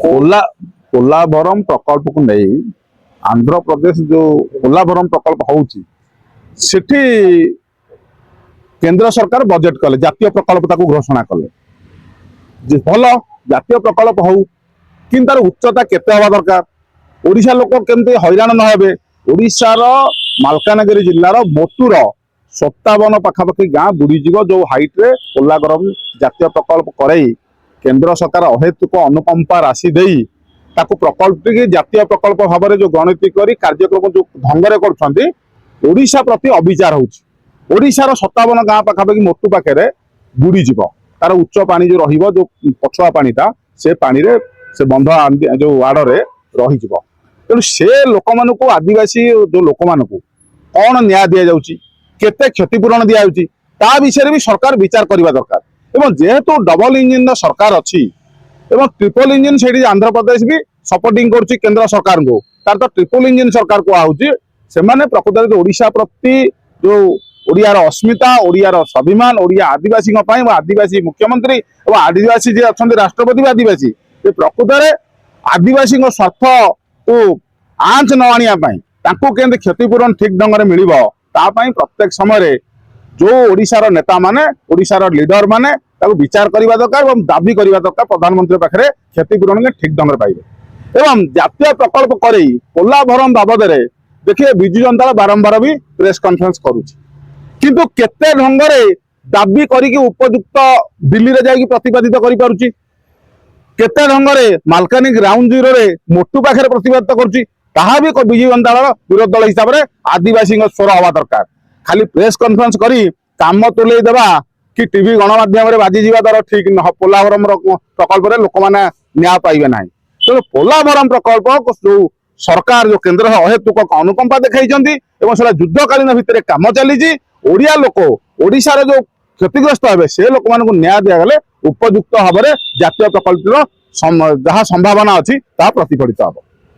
पोलाभरम प्रकल्प को नहीं आंध्र प्रदेश जो पोलाभरम प्रकल्प होउची सेठी केंद्र सरकार बजेट कले जातीय प्रकल्प ताको घोषणा कले भल जातीय प्रकल्प हो कि तार उच्चता केते हवा दरकार ओडिशा लोक केमते हैरान न हेबे ओडिशार मालकानगिरी जिल्लार मोटूर 57 पाखापाखि गाँ बुड़ीजीव जो हाइट रे पोलाभरम जातीय प्रकल्प करई केंद्र सरकार अहेतुक अनुकंपा राशि देई ताकू प्रकल्प की जातीय प्रकल्प भाव में जो गणति करी कार्यक्रम जो ढंग से ओडिशा प्रति अविचार होशार 57 गाँ पाखापाखि मोटू पाखे बुड़ीजीव तार उच्च पानी जो रही जो पछुआ पानीटा से पानी रे से बंध जो आड़े रही तेणु से लोक मान आदिवासी जो लोक मान कौन न्याय दि जाऊँगी केते क्षतिपूरण दि जाऊँगी ता विषय भी सरकार विचार करने दरकार एवं जेहेतु डबल इंजिन सरकार अच्छी एवं ट्रिपल इंजिन से आंध्र प्रदेश भी सपोर्टिंग करुच्ची केंद्र सरकार को तार तो ट्रिपल इंजिन सरकार कहुच्ची से प्रकृत ओडिशा प्रति जो ओडियार अस्मिता ओडियार स्वाभिमान ओडिया आदिवासी आदिवासी मुख्यमंत्री और आदिवासी जी अच्छा राष्ट्रपति भी आदिवासी प्रकृत आदिवासी स्वार्थ को आंच न आने क्षतिपूरण ठीक ढंग से मिल प्रत्येक समय जो ओडिशार नेता माने ओडिशार लीडर माने विचार करने दरकार और दाबी करने दरकार प्रधानमंत्री पाखे क्षतिपूरण के ठीक ढंग से पाइबे एवं जातीय प्रकल्प कर पोलाभरम बाबद देखिए विजु जनता बारंबार भी प्रेस कॉन्फ्रेंस करुच्ची किंतु केते ढंग से दाबी करिक उपयुक्त दिल्ली रे जाई प्रतिपादित करि पारुची केते ढंग से मालकानगिरी ग्राउंड जीरो रे मोटू पाखे प्रतिपादित करुची ताहा भी विजु जनता विरोधी दल हिसाब से आदिवासी स्वर हवा दरकार खाली प्रेस कॉन्फ्रेंस करी काम तुले देवा कि टीवी गणमाध्यम बाजी जीवा द्वारा ठीक पोलाभरम प्रकल्प लोक मैंने न्याय पाइबे ना तेणु पोलाभरम प्रकल्प जो सरकार जो केंद्र अहेतुक अनुकंपा देखा युद्धकालीन भितर कम चली ओडिया लोक ओडिशार जो क्षतिग्रस्त हे से लोक मान न्याय दिगले उपयुक्त भाव में जातीय प्रकल्प जहाँ संभावना अच्छी प्रतिफलित हम।